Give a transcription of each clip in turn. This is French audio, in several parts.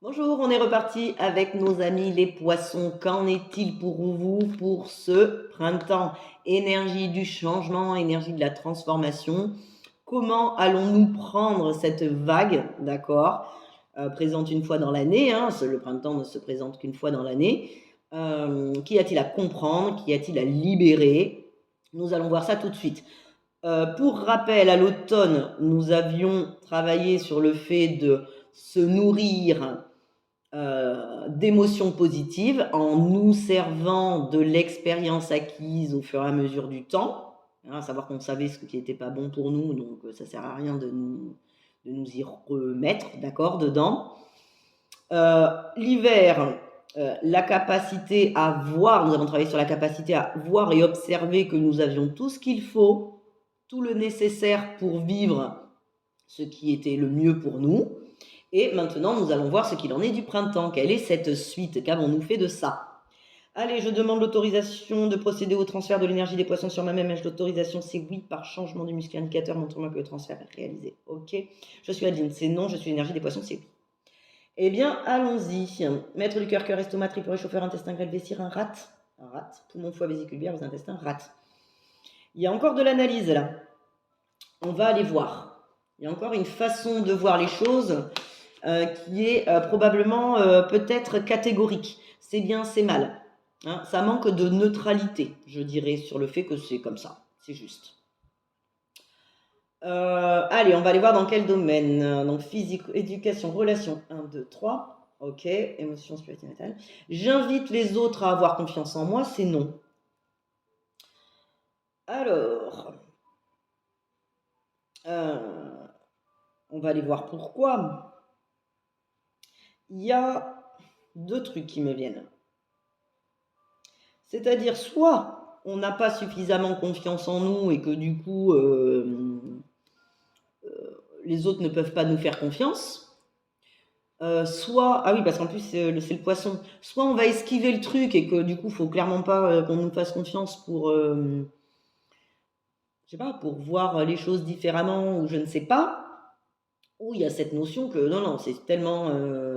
Bonjour, on est reparti avec nos amis les poissons. Qu'en est-il pour vous pour ce printemps? Énergie du changement, énergie de la transformation. Comment allons-nous prendre cette vague, d'accord, présente une fois dans l'année, hein, le printemps ne se présente qu'une fois dans l'année. Qu'y a-t-il à comprendre? Qu'y a-t-il à libérer? Nous allons voir ça tout de suite. Pour rappel, à l'automne, nous avions travaillé sur le fait de se nourrir d'émotions positives en nous servant de l'expérience acquise au fur et à mesure du temps, hein, à savoir qu'on savait ce qui n'était pas bon pour nous, donc ça ne sert à rien de nous y remettre, d'accord, dedans. L'hiver, la capacité à voir, nous avons travaillé sur la capacité à voir et observer que nous avions tout ce qu'il faut, tout le nécessaire pour vivre ce qui était le mieux pour nous. Et maintenant, nous allons voir ce qu'il en est du printemps. Quelle est cette suite? Qu'avons-nous fait de ça? Allez, je demande l'autorisation de procéder au transfert de l'énergie des poissons sur ma même mèche. L'autorisation, c'est oui. Par changement du muscle indicateur, montre-moi que le transfert est réalisé. Ok. Je suis Adeline, c'est non. Je suis l'énergie des poissons, c'est oui. Eh bien, allons-y. Maître du cœur, cœur, estomac, triple réchauffeur, intestin, grêle, vessie, un rat. Un rat. Poumon, foie, vésicule biliaire, vos intestins, rat. Il y a encore de l'analyse là. On va aller voir. Il y a encore une façon de voir les choses qui est probablement peut-être catégorique. C'est bien, c'est mal. Hein, ça manque de neutralité, je dirais, sur le fait que c'est comme ça. C'est juste. Allez, on va aller voir dans quel domaine. Donc, physique, éducation, relations, 1, 2, 3. Ok, émotion, spirituelle, mentale. J'invite les autres à avoir confiance en moi, c'est non. Alors, on va aller voir pourquoi. Il y a deux trucs qui me viennent. C'est-à-dire, soit on n'a pas suffisamment confiance en nous et que du coup, les autres ne peuvent pas nous faire confiance. Soit, ah oui, parce qu'en plus, c'est le poisson. Soit on va esquiver le truc et que du coup, il ne faut clairement pas qu'on nous fasse confiance pour, je sais pas, pour voir les choses différemment ou je ne sais pas. Ou il y a cette notion que non, c'est tellement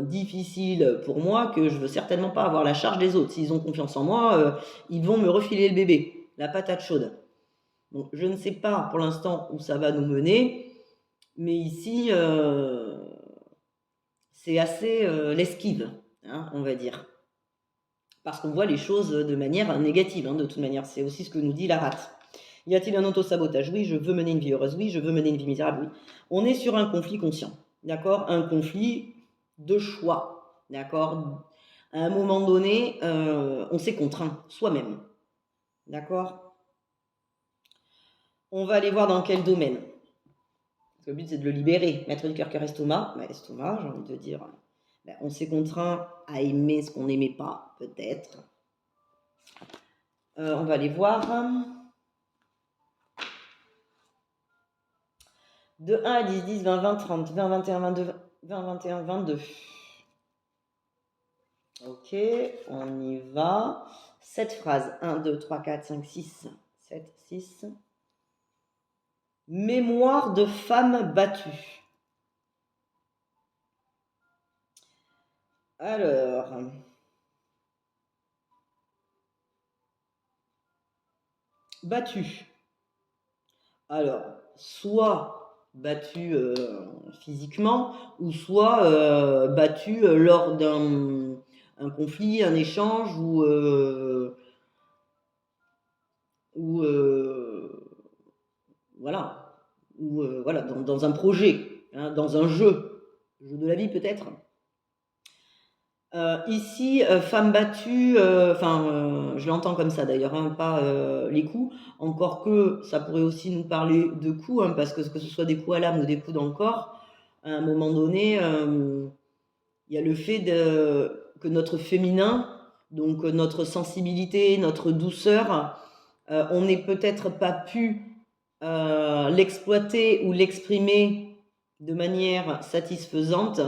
difficile pour moi que je veux certainement pas avoir la charge des autres. S'ils ont confiance en moi, ils vont me refiler le bébé, la patate chaude. Donc je ne sais pas pour l'instant où ça va nous mener, mais ici, c'est assez l'esquive, hein, on va dire. Parce qu'on voit les choses de manière négative, hein, de toute manière. C'est aussi ce que nous dit la rate. Y a-t-il un auto-sabotage? Oui, je veux mener une vie heureuse. Oui, je veux mener une vie misérable. Oui. On est sur un conflit conscient. D'accord? Un conflit de choix. D'accord? À un moment donné, on s'est contraint soi-même. D'accord? On va aller voir dans quel domaine. Parce que le but, c'est de le libérer. Maître du cœur, cœur, estomac. Bah, estomac, j'ai envie de dire. Bah, on s'est contraint à aimer ce qu'on n'aimait pas, peut-être. On va aller voir. De 1 à 10, 10, 20, 20, 30, 20, 21, 22, 20, 21, 22. Ok, on y va. 7 phrases. 1, 2, 3, 4, 5, 6. 7, 6. Mémoire de femme battue. Alors. Battue. Alors, soit battue physiquement, ou soit battue lors d'un conflit, un échange, ou voilà, ou voilà, dans un projet, hein, dans un jeu de la vie peut-être. Ici, femme battue, je l'entends comme ça d'ailleurs, hein, pas les coups, encore que ça pourrait aussi nous parler de coups, hein, parce que ce soit des coups à l'âme ou des coups dans le corps, à un moment donné, il y a le fait que notre féminin, donc notre sensibilité, notre douceur, on n'ait peut-être pas pu l'exploiter ou l'exprimer de manière satisfaisante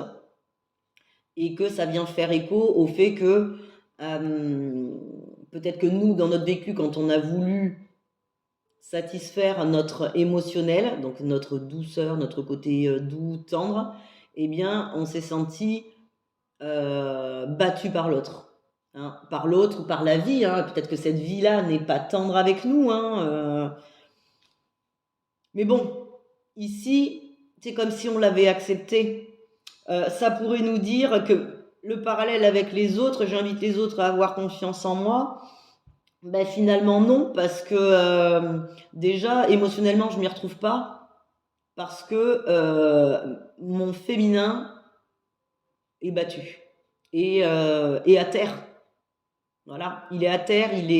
et que ça vient faire écho au fait que peut-être que nous, dans notre vécu, quand on a voulu satisfaire notre émotionnel, donc notre douceur, notre côté doux, tendre, eh bien, on s'est senti battu par l'autre. Hein, par l'autre ou par la vie. Hein. Peut-être que cette vie-là n'est pas tendre avec nous. Hein, mais bon, ici, c'est comme si on l'avait accepté. Ça pourrait nous dire que le parallèle avec les autres, j'invite les autres à avoir confiance en moi. Ben finalement non, parce que déjà, émotionnellement, je m'y retrouve pas. Parce que mon féminin est battu. Et à terre. Voilà, il est à terre, il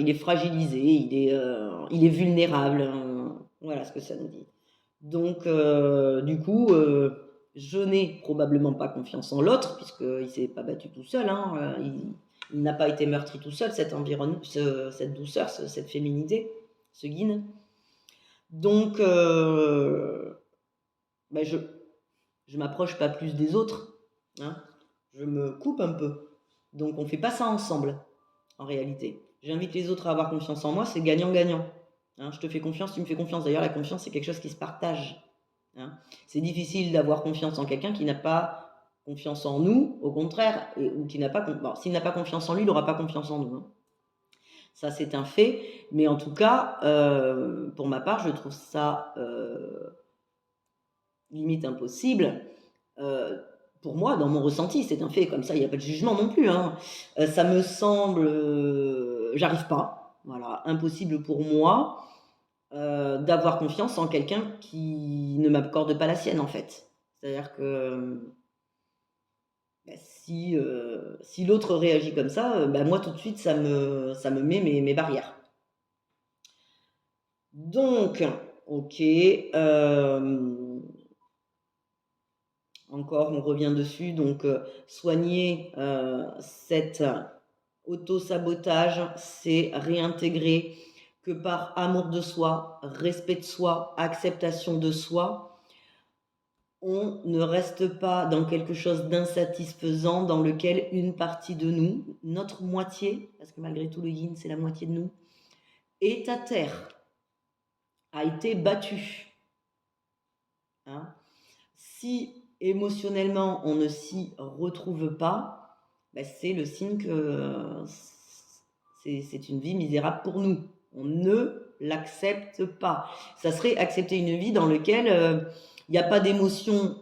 est fragilisé, il est vulnérable. Voilà ce que ça nous dit. Donc, du coup, je n'ai probablement pas confiance en l'autre, puisqu'il ne s'est pas battu tout seul. Hein, il n'a pas été meurtri tout seul, cette douceur, cette féminité, ce Yin. Donc, ben je m'approche pas plus des autres. Hein, je me coupe un peu. Donc, on ne fait pas ça ensemble, en réalité. J'invite les autres à avoir confiance en moi, c'est gagnant-gagnant. Hein, je te fais confiance, tu me fais confiance. D'ailleurs, la confiance, c'est quelque chose qui se partage. Hein. C'est difficile d'avoir confiance en quelqu'un qui n'a pas confiance en nous, au contraire, ou qui n'a pas. Bon, s'il n'a pas confiance en lui, il n'aura pas confiance en nous. Hein. Ça, c'est un fait. Mais en tout cas, pour ma part, je trouve ça limite impossible. Pour moi, dans mon ressenti, c'est un fait. Comme ça, il n'y a pas de jugement non plus. Hein. Ça me semble. J'arrive pas. Voilà, impossible pour moi. D'avoir confiance en quelqu'un qui ne m'accorde pas la sienne, en fait. C'est-à-dire que bah, si l'autre réagit comme ça, bah, moi tout de suite, ça me met mes barrières. Donc, ok. Encore, on revient dessus. Donc, soigner cet auto-sabotage, c'est réintégrer que par amour de soi, respect de soi, acceptation de soi, on ne reste pas dans quelque chose d'insatisfaisant dans lequel une partie de nous, notre moitié, parce que malgré tout le yin c'est la moitié de nous, est à terre, a été battue. Hein. Si émotionnellement on ne s'y retrouve pas, ben c'est le signe que c'est une vie misérable pour nous. On ne l'accepte pas. Ça serait accepter une vie dans laquelle il n'y a pas d'émotion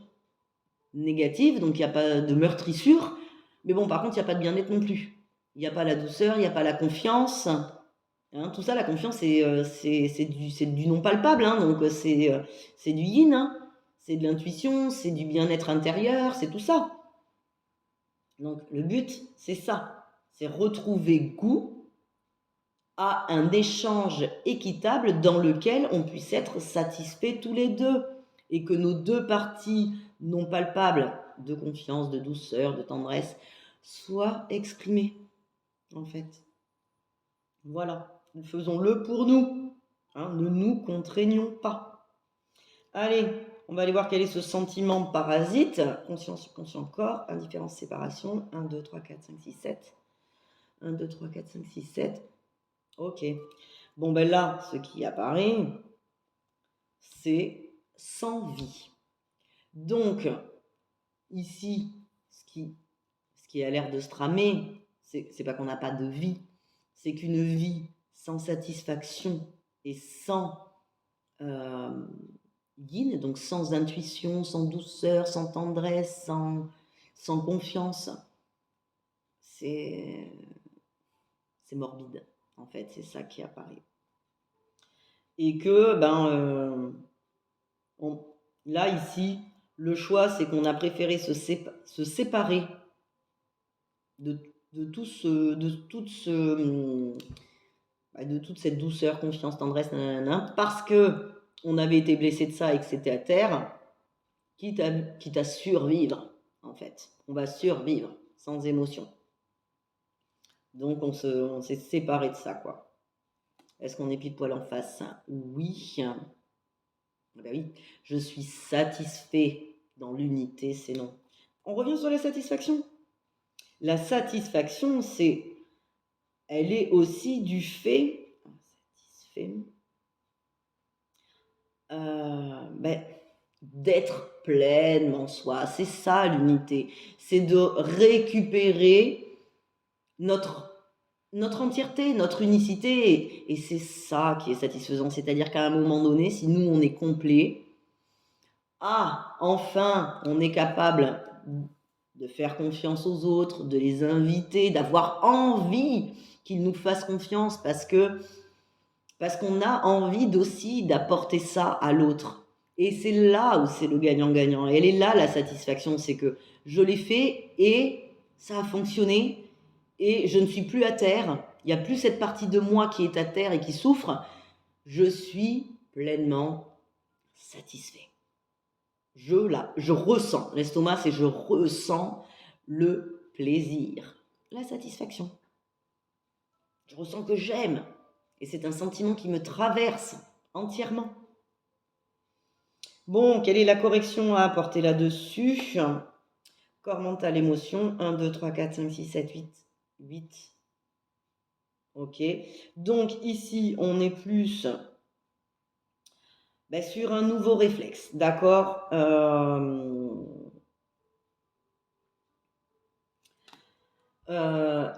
négative, donc il n'y a pas de meurtrissure. Mais bon, par contre, il n'y a pas de bien-être non plus. Il n'y a pas la douceur, il n'y a pas la confiance. Hein, tout ça, la confiance, c'est du non palpable. Hein, donc c'est du yin. Hein, c'est de l'intuition, c'est du bien-être intérieur, c'est tout ça. Donc le but, c'est ça. C'est retrouver goût à un échange équitable dans lequel on puisse être satisfaits tous les deux. Et que nos deux parties non palpables de confiance, de douceur, de tendresse soient exprimées, en fait. Voilà, faisons-le pour nous. Hein, ne nous contraignons pas. Allez, on va aller voir quel est ce sentiment parasite. Conscience, conscient corps, indifférence, séparation. 1, 2, 3, 4, 5, 6, 7. 1, 2, 3, 4, 5, 6, 7. Ok. Bon, ben là, ce qui apparaît, c'est sans vie. Donc, ici, ce qui a l'air de se tramer, c'est pas qu'on n'a pas de vie, c'est qu'une vie sans satisfaction et sans yin, donc sans intuition, sans douceur, sans tendresse, sans confiance, c'est morbide, en fait, c'est ça qui apparaît. Et que, là, ici, le choix, c'est qu'on a préféré se séparer de toute cette douceur, confiance, tendresse, nanana, parce que on avait été blessé de ça et que c'était à terre, quitte à survivre, en fait. On va survivre sans émotion. Donc on s'est séparé de ça, quoi. Est-ce qu'on est pile poil en face? Oui. Ben oui, je suis satisfait dans l'unité, c'est non. On revient sur la satisfaction. La satisfaction, elle est aussi du fait, d'être pleinement soi. C'est ça l'unité. C'est de récupérer notre entièreté, notre unicité. Et c'est ça qui est satisfaisant. C'est-à-dire qu'à un moment donné, si nous, on est complet, enfin, on est capable de faire confiance aux autres, de les inviter, d'avoir envie qu'ils nous fassent confiance parce qu'on a envie aussi d'apporter ça à l'autre. Et c'est là où c'est le gagnant-gagnant. Elle est là la satisfaction, c'est que je l'ai fait et ça a fonctionné et je ne suis plus à terre. Il n'y a plus cette partie de moi qui est à terre et qui souffre. Je suis pleinement satisfait. Je ressens, l'estomac, c'est je ressens le plaisir, la satisfaction. Je ressens que j'aime. Et c'est un sentiment qui me traverse entièrement. Bon, quelle est la correction à apporter là-dessus? Corps mental, émotion. 1, 2, 3, 4, 5, 6, 7, 8. 8. Ok. Donc ici, on est plus sur un nouveau réflexe. D'accord.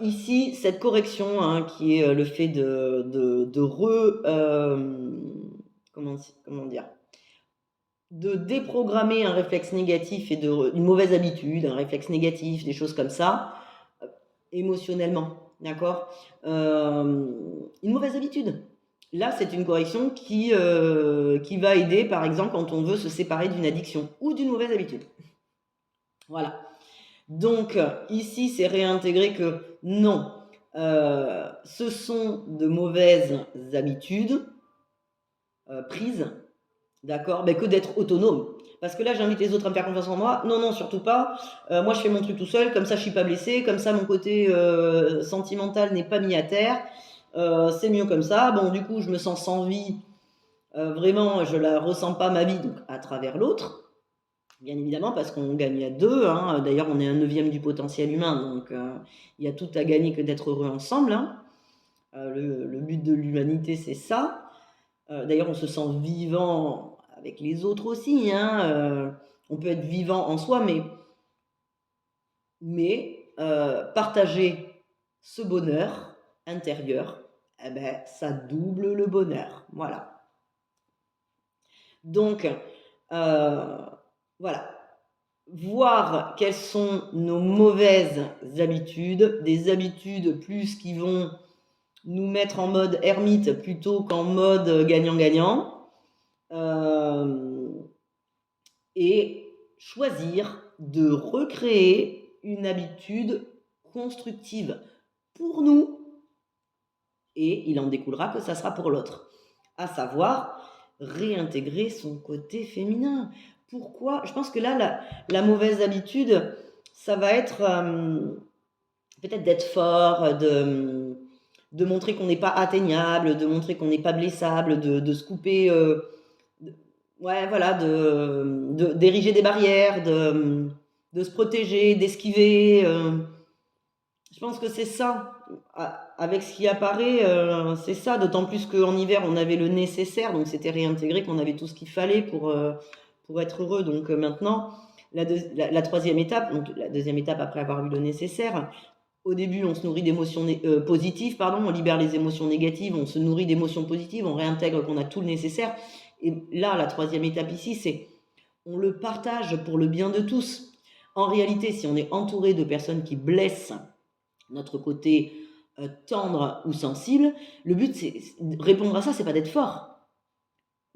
Ici, cette correction qui est le fait comment dire, de déprogrammer un réflexe négatif et une mauvaise habitude, un réflexe négatif, des choses comme ça, émotionnellement, d'accord. Une mauvaise habitude. Là, c'est une correction qui va aider, par exemple, quand on veut se séparer d'une addiction ou d'une mauvaise habitude. Voilà. Donc, ici, c'est réintégrer que non, ce sont de mauvaises habitudes prises, d'accord, que d'être autonome. Parce que là, j'invite les autres à me faire confiance en moi. Non, non, surtout pas. Moi, je fais mon truc tout seul, comme ça, je suis pas blessée, comme ça, mon côté sentimental n'est pas mis à terre. C'est mieux comme ça. Bon, du coup, je me sens sans vie. Vraiment, je la ressens pas, ma vie, donc à travers l'autre. Bien évidemment, parce qu'on gagne à deux. D'ailleurs, on est 1/9 du potentiel humain, donc il y a tout à gagner que d'être heureux ensemble. Le but de l'humanité, c'est ça. D'ailleurs, on se sent vivant avec les autres aussi. On peut être vivant en soi, mais partager ce bonheur intérieur, ça double le bonheur. Voilà. Donc, voilà. Voir quelles sont nos mauvaises habitudes, des habitudes plus qui vont nous mettre en mode ermite plutôt qu'en mode gagnant-gagnant, et choisir de recréer une habitude constructive pour nous, et il en découlera que ça sera pour l'autre, à savoir réintégrer son côté féminin. Pourquoi? Je pense que là, la mauvaise habitude, ça va être peut-être d'être fort, de montrer qu'on n'est pas atteignable, de montrer qu'on n'est pas blessable, de se couper, d'ériger des barrières, de se protéger, d'esquiver. Je pense que c'est ça. Avec ce qui apparaît, c'est ça. D'autant plus qu'en hiver, on avait le nécessaire, donc c'était réintégré, qu'on avait tout ce qu'il fallait pour être heureux. Donc maintenant, la troisième étape, donc la deuxième étape après avoir eu le nécessaire, au début, on se nourrit d'émotions positives, on libère les émotions négatives, on se nourrit d'émotions positives, on réintègre qu'on a tout le nécessaire. Et là, la troisième étape ici, c'est on le partage pour le bien de tous. En réalité, si on est entouré de personnes qui blessent notre côté tendre ou sensible, le but, c'est répondre à ça, c'est pas d'être fort.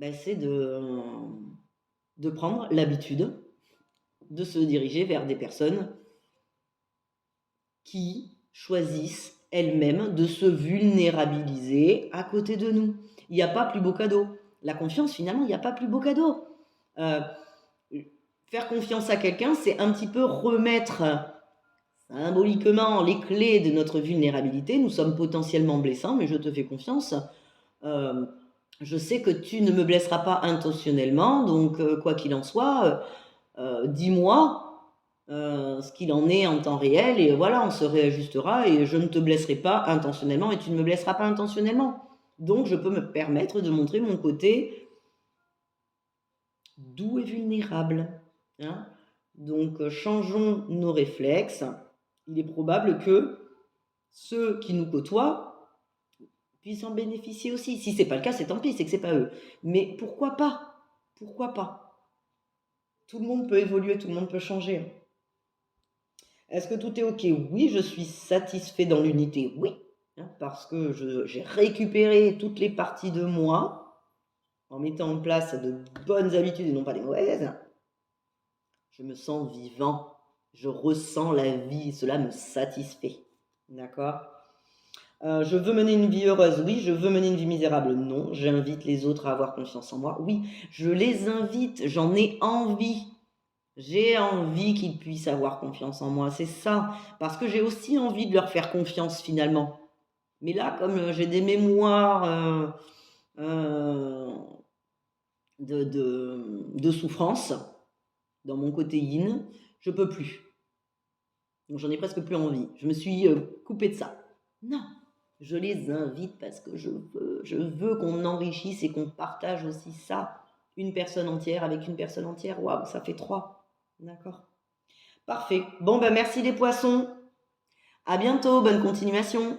C'est de prendre l'habitude de se diriger vers des personnes qui choisissent elles-mêmes de se vulnérabiliser à côté de nous. Il n'y a pas plus beau cadeau. La confiance, finalement, il n'y a pas plus beau cadeau. Faire confiance à quelqu'un, c'est un petit peu remettre symboliquement les clés de notre vulnérabilité. Nous sommes potentiellement blessants, mais je te fais confiance. Je sais que tu ne me blesseras pas intentionnellement, donc quoi qu'il en soit, dis-moi ce qu'il en est en temps réel, et voilà, on se réajustera, et je ne te blesserai pas intentionnellement, et tu ne me blesseras pas intentionnellement. Donc, je peux me permettre de montrer mon côté doux et vulnérables. Hein. Donc, changeons nos réflexes. Il est probable que ceux qui nous côtoient puissent en bénéficier aussi. Si ce n'est pas le cas, c'est tant pis, c'est que ce n'est pas eux. Mais pourquoi pas? Pourquoi pas? Tout le monde peut évoluer, tout le monde peut changer. Est-ce que tout est OK? Oui, je suis satisfait dans l'unité, oui, hein, parce que j'ai récupéré toutes les parties de moi en mettant en place de bonnes habitudes et non pas des mauvaises. Je me sens vivant, je ressens la vie, et cela me satisfait. D'accord? Je veux mener une vie heureuse, oui. Je veux mener une vie misérable, non. J'invite les autres à avoir confiance en moi, oui. Je les invite, j'en ai envie. J'ai envie qu'ils puissent avoir confiance en moi, c'est ça. Parce que j'ai aussi envie de leur faire confiance finalement. Mais là, comme j'ai des mémoires de souffrance dans mon côté yin, je peux plus. Donc j'en ai presque plus envie. Je me suis coupée de ça. Non, je les invite parce que je veux qu'on enrichisse et qu'on partage aussi ça. Une personne entière avec une personne entière, waouh, ça fait 3. D'accord. Parfait. Bon, ben merci les poissons. À bientôt, bonne continuation.